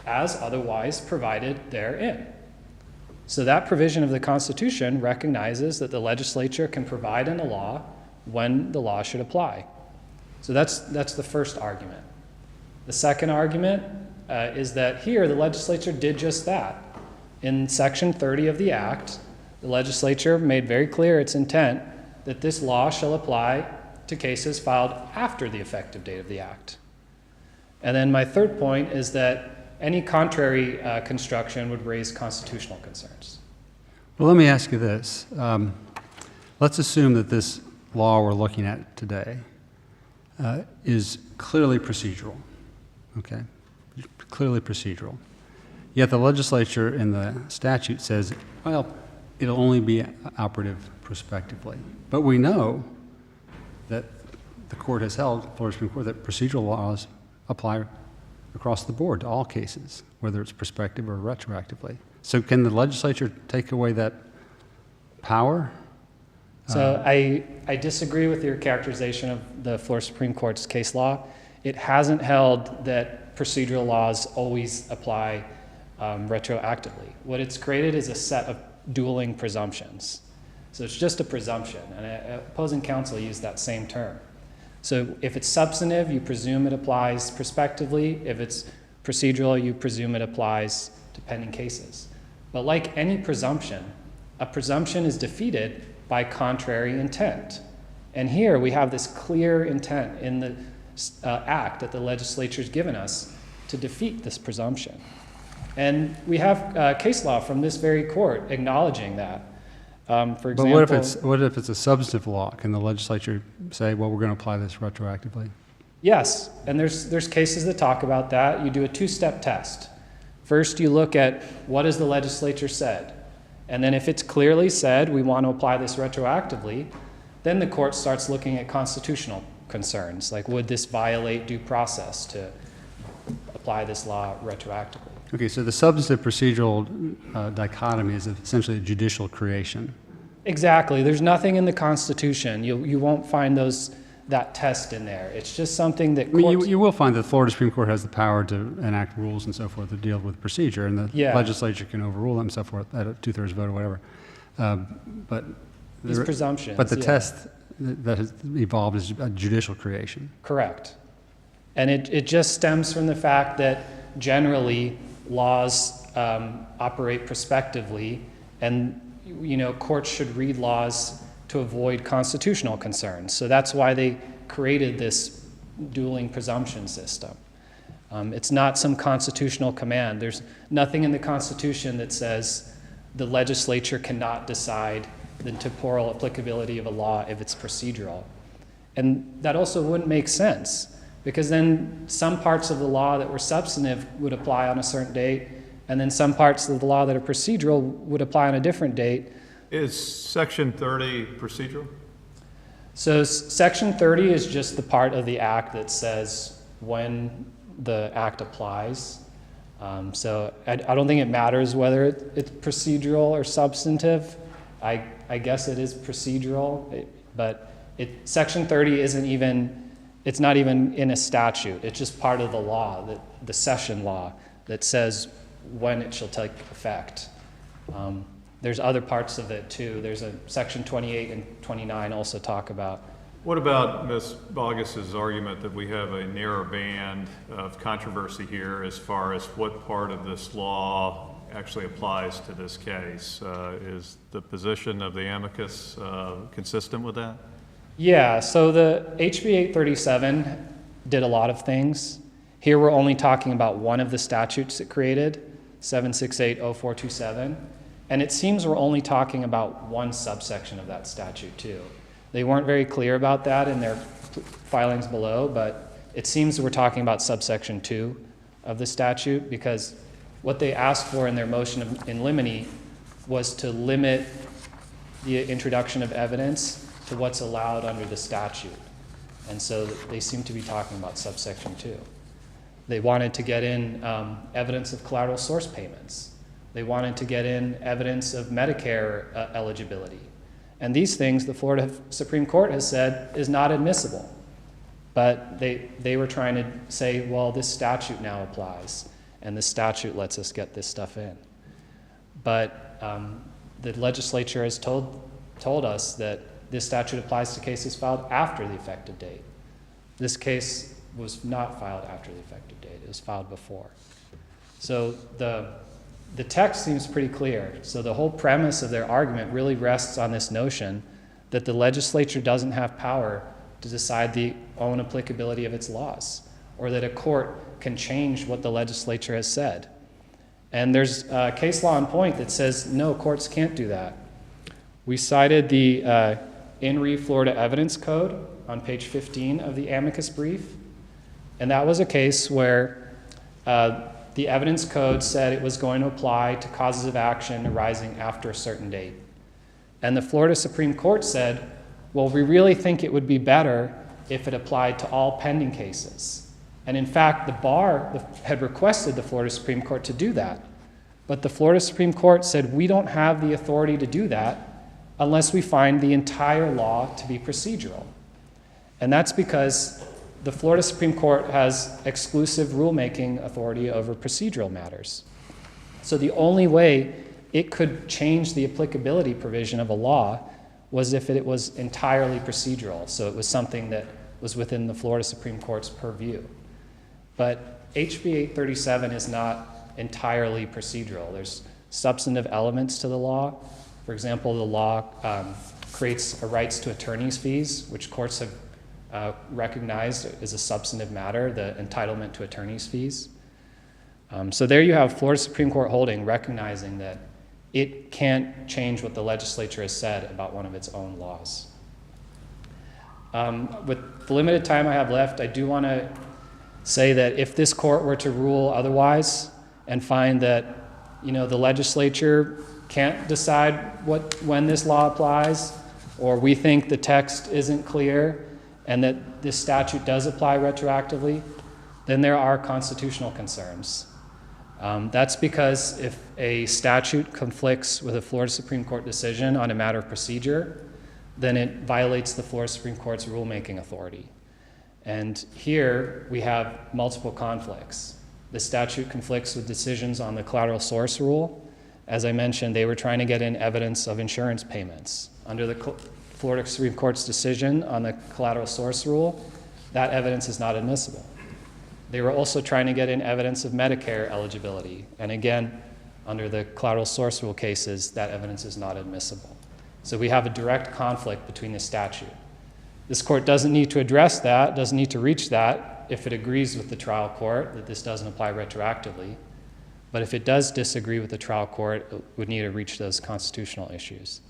as otherwise provided therein. So that provision of the Constitution recognizes that the legislature can provide in a law when the law should apply. So that's the first argument. The second argument is that here the legislature did just that. In Section 30 of the Act, the legislature made very clear its intent that this law shall apply to cases filed after the effective date of the Act. And then my third point is that any contrary construction would raise constitutional concerns. Well, let me ask you this. Let's assume that this law we're looking at today is clearly procedural, okay? Clearly procedural. Yet the legislature in the statute says, well, it'll only be operative prospectively. But we know that the court has held, Florida Supreme Court, that procedural laws apply across the board to all cases, whether it's prospective or retroactively. So can the legislature take away that power? So I disagree with your characterization of the Florida Supreme Court's case law. It hasn't held that procedural laws always apply retroactively. What it's created is a set of dueling presumptions. So it's just a presumption, and opposing counsel used that same term. So if it's substantive, you presume it applies prospectively. If it's procedural, you presume it applies to pending cases. But like any presumption, a presumption is defeated by contrary intent. And here we have this clear intent in the act that the legislature's given us to defeat this presumption. And we have case law from this very court acknowledging that. For example, but what if it's a substantive law? Can the legislature say, well, we're going to apply this retroactively? Yes, and there's cases that talk about that. You do a two-step test. First, you look at what has the legislature said. And then if it's clearly said we want to apply this retroactively, then the court starts looking at constitutional concerns, like would this violate due process to apply this law retroactively? Okay, so the substantive procedural dichotomy is essentially a judicial creation. Exactly. There's nothing in the Constitution. You won't find that test in there. It's just something that courts... I mean, you will find that the Florida Supreme Court has the power to enact rules and so forth to deal with procedure, and the legislature can overrule them and so forth at a two-thirds vote or whatever. But these presumptions. But the test that has evolved is a judicial creation. Correct. And it just stems from the fact that generally laws operate prospectively, and courts should read laws to avoid constitutional concerns. So that's why they created this dueling presumption system. It's not some constitutional command. There's nothing in the Constitution that says the legislature cannot decide the temporal applicability of a law if it's procedural. And that also wouldn't make sense, because then some parts of the law that were substantive would apply on a certain date, and then some parts of the law that are procedural would apply on a different date. Is Section 30 procedural? So Section 30 is just the part of the Act that says when the Act applies. So I don't think it matters whether it's procedural or substantive. I guess it is procedural, but Section 30 it's not even in a statute. It's just part of the law, the session law, that says when it shall take effect. There's other parts of it too. There's a Section 28 and 29 also talk about. What about Ms. Bogus's argument that we have a narrow band of controversy here as far as what part of this law actually applies to this case? Is the position of the amicus consistent with that? Yeah, so the HB 837 did a lot of things. Here we're only talking about one of the statutes it created, 768-0427. And it seems we're only talking about one subsection of that statute too. They weren't very clear about that in their filings below, but it seems we're talking about subsection 2 of the statute, because what they asked for in their motion in limine was to limit the introduction of evidence to what's allowed under the statute. And so they seem to be talking about subsection 2. They wanted to get in evidence of collateral source payments. They wanted to get in evidence of Medicare eligibility. And these things, the Florida Supreme Court has said, is not admissible. But they were trying to say, well, this statute now applies, and this statute lets us get this stuff in. But the legislature has told us that this statute applies to cases filed after the effective date. This case was not filed after the effective date. It was filed before. So the text seems pretty clear. So the whole premise of their argument really rests on this notion that the legislature doesn't have power to decide the own applicability of its laws, or that a court can change what the legislature has said. And there's a case law in point that says, no, courts can't do that. We cited the In Re Florida Evidence Code on page 15 of the amicus brief. And that was a case where the evidence code said it was going to apply to causes of action arising after a certain date. And the Florida Supreme Court said, well, we really think it would be better if it applied to all pending cases. And in fact, the bar had requested the Florida Supreme Court to do that. But the Florida Supreme Court said, we don't have the authority to do that unless we find the entire law to be procedural. And that's because the Florida Supreme Court has exclusive rulemaking authority over procedural matters. So the only way it could change the applicability provision of a law was if it was entirely procedural. So it was something that was within the Florida Supreme Court's purview. But HB 837 is not entirely procedural. There's substantive elements to the law. For example, the law creates a rights to attorney's fees, which courts have recognized as a substantive matter, the entitlement to attorney's fees. So there you have Florida Supreme Court holding, recognizing that it can't change what the legislature has said about one of its own laws. With the limited time I have left, I do want to say that if this court were to rule otherwise and find that, the legislature can't decide when this law applies, or we think the text isn't clear and that this statute does apply retroactively, then there are constitutional concerns. That's because if a statute conflicts with a Florida Supreme Court decision on a matter of procedure, then it violates the Florida Supreme Court's rulemaking authority. And here we have multiple conflicts. The statute conflicts with decisions on the collateral source rule. As I mentioned, they were trying to get in evidence of insurance payments. Under the Florida Supreme Court's decision on the collateral source rule, that evidence is not admissible. They were also trying to get in evidence of Medicare eligibility. And again, under the collateral source rule cases, that evidence is not admissible. So we have a direct conflict between the statute. This court doesn't need to address that, doesn't need to reach that if it agrees with the trial court that this doesn't apply retroactively. But if it does disagree with the trial court, it would need to reach those constitutional issues.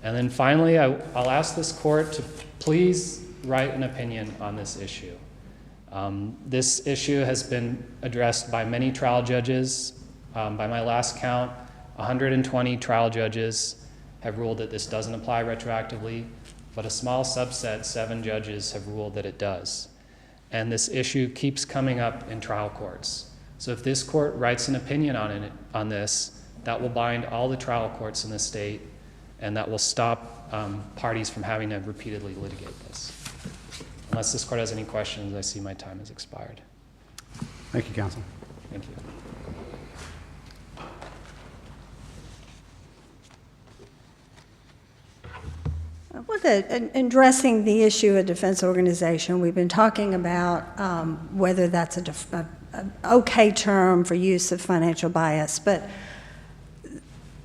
And then finally, I'll ask this court to please write an opinion on this issue. This issue has been addressed by many trial judges. By my last count, 120 trial judges have ruled that this doesn't apply retroactively, but a small subset, 7 judges, have ruled that it does. And this issue keeps coming up in trial courts. So if this court writes an opinion on this, that will bind all the trial courts in the state, and that will stop parties from having to repeatedly litigate this. Unless this court has any questions, I see my time has expired. Thank you, counsel. Thank you. Well, in addressing the issue of defense organization, we've been talking about whether that's an okay term for use of financial bias, but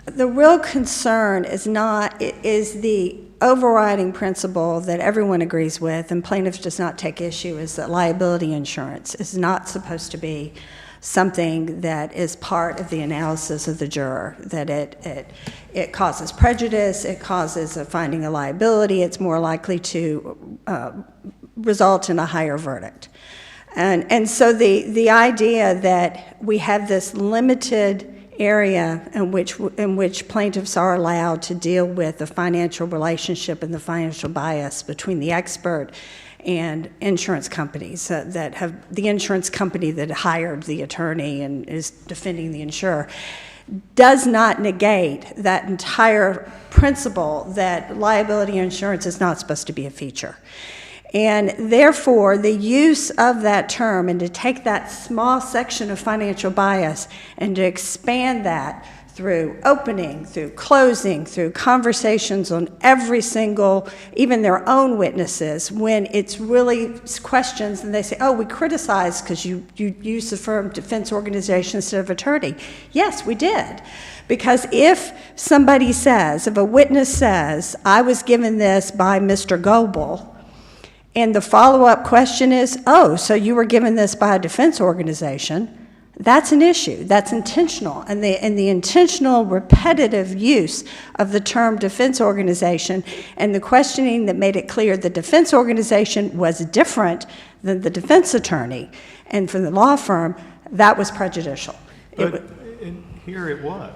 the real concern is the overriding principle that everyone agrees with, and plaintiffs does not take issue, is that liability insurance is not supposed to be something that is part of the analysis of the juror, that it causes prejudice, it causes a finding of liability, it's more likely to result in a higher verdict. And so the idea that we have this limited area in which plaintiffs are allowed to deal with the financial relationship and the financial bias between the expert and insurance companies that have the insurance company that hired the attorney and is defending the insurer does not negate that entire principle that liability insurance is not supposed to be a feature. And therefore, the use of that term and to take that small section of financial bias and to expand that through opening, through closing, through conversations on every single, even their own witnesses, when it's really questions and they say, oh, we criticize because you use the firm defense organization instead of attorney. Yes, we did. Because if somebody says, if a witness says, I was given this by Mr. Goebel, and the follow-up question is, oh, so you were given this by a defense organization, that's an issue. That's intentional. And the intentional repetitive use of the term defense organization and the questioning that made it clear the defense organization was different than the defense attorney and from the law firm, that was prejudicial. But here it was.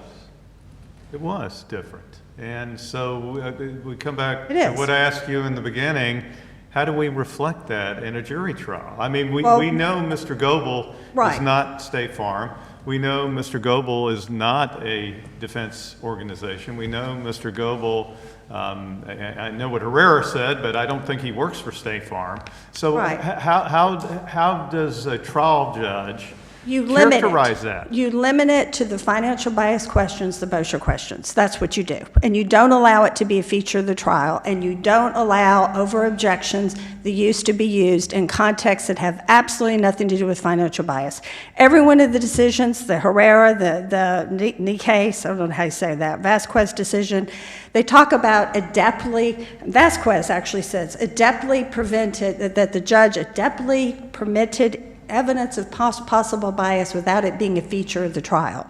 It was different. And so we come back to what I asked you in the beginning. How do we reflect that in a jury trial? I mean, we know Mr. Goebel is not State Farm. We know Mr. Goebel is not a defense organization. We know Mr. Goebel, I know what Herrera said, but I don't think he works for State Farm. So how does a trial judge characterize that? You limit it to the financial bias questions, the Bosher questions. That's what you do. And you don't allow it to be a feature of the trial, and you don't allow over objections the use to be used in contexts that have absolutely nothing to do with financial bias. Every one of the decisions, the Herrera, the Nikkei, I don't know how you say that, Vasquez decision, they talk about adeptly, Vasquez actually says, adeptly prevented, that the judge adeptly permitted evidence of possible bias without it being a feature of the trial.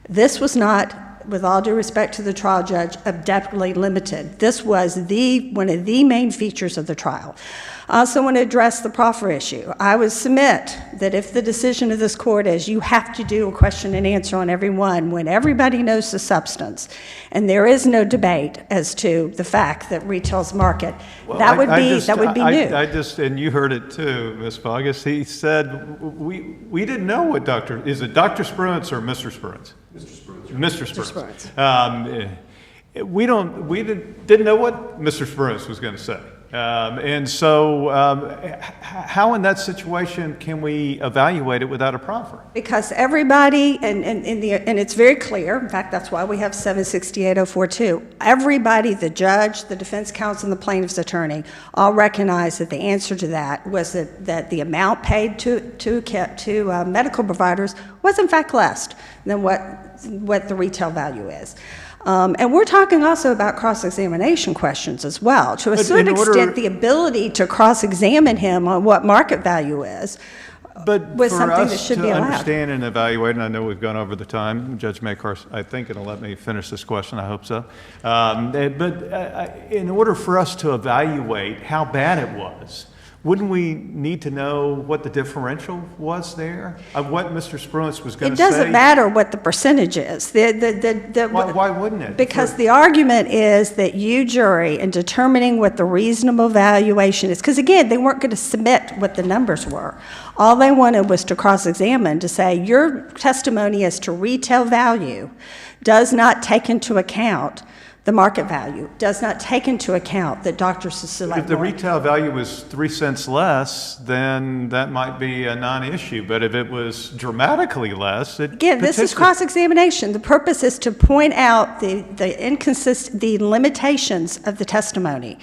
This was not, with all due respect to the trial judge, adeptly limited. This was one of the main features of the trial. I also want to address the proffer issue. I would submit that if the decision of this court is you have to do a question and answer on every one when everybody knows the substance and there is no debate as to the fact that retail's market, that would be new. And you heard it too, Ms. Bogus. He said, we didn't know what is it Dr. Spruance or Mr. Spruance? Mr. Spruance. We didn't know what Mr. Spruance was going to say. And so how in that situation can we evaluate it without a proffer? Because everybody, and it's very clear, in fact, that's why we have 768-042, everybody, the judge, the defense counsel, and the plaintiff's attorney, all recognize that the answer to that was that the amount paid to medical providers was in fact less than what the retail value is. And we're talking also about cross-examination questions as well. To a certain extent, the ability to cross-examine him on what market value is was something that should be allowed. But for us to understand and evaluate, and I know we've gone over the time, Judge Makar, I think it'll let me finish this question, I hope so. But in order for us to evaluate how bad it was, wouldn't we need to know what the differential was there of what Mr. Spruance was going to say? It doesn't matter what the percentage is. Why wouldn't it? Because the argument is that you, jury, in determining what the reasonable valuation is, because again, they weren't going to submit what the numbers were. All they wanted was to cross-examine to say your testimony as to retail value does not take into account the market value, does not take into account that doctors select. If the retail value was 3 cents less, then that might be a non-issue. But if it was dramatically less, again, this is cross-examination. The purpose is to point out the limitations of the testimony.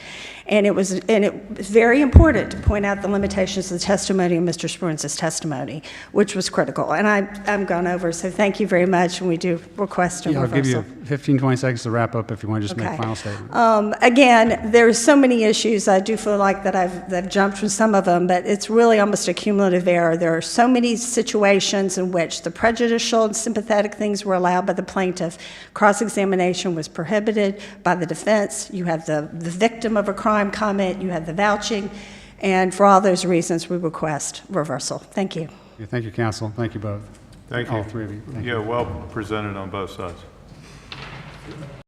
And it was very important to point out the limitations of the testimony of Mr. Spruan's testimony, which was critical. And I'm gone over, so thank you very much, and we do request a Yeah, I'll give reversal. you 15, 20 seconds to wrap up if you want to just make a final statement. Again, there's so many issues. I do feel like that I've jumped from some of them, but it's really almost a cumulative error. There are so many situations in which the prejudicial and sympathetic things were allowed by the plaintiff. Cross-examination was prohibited by the defense. You have the victim of a crime comment. You have the vouching. And for all those reasons, we request reversal. Thank you. Yeah, thank you, counsel. Thank you both. Thank you. All three of you. Thank you. Yeah, well presented on both sides.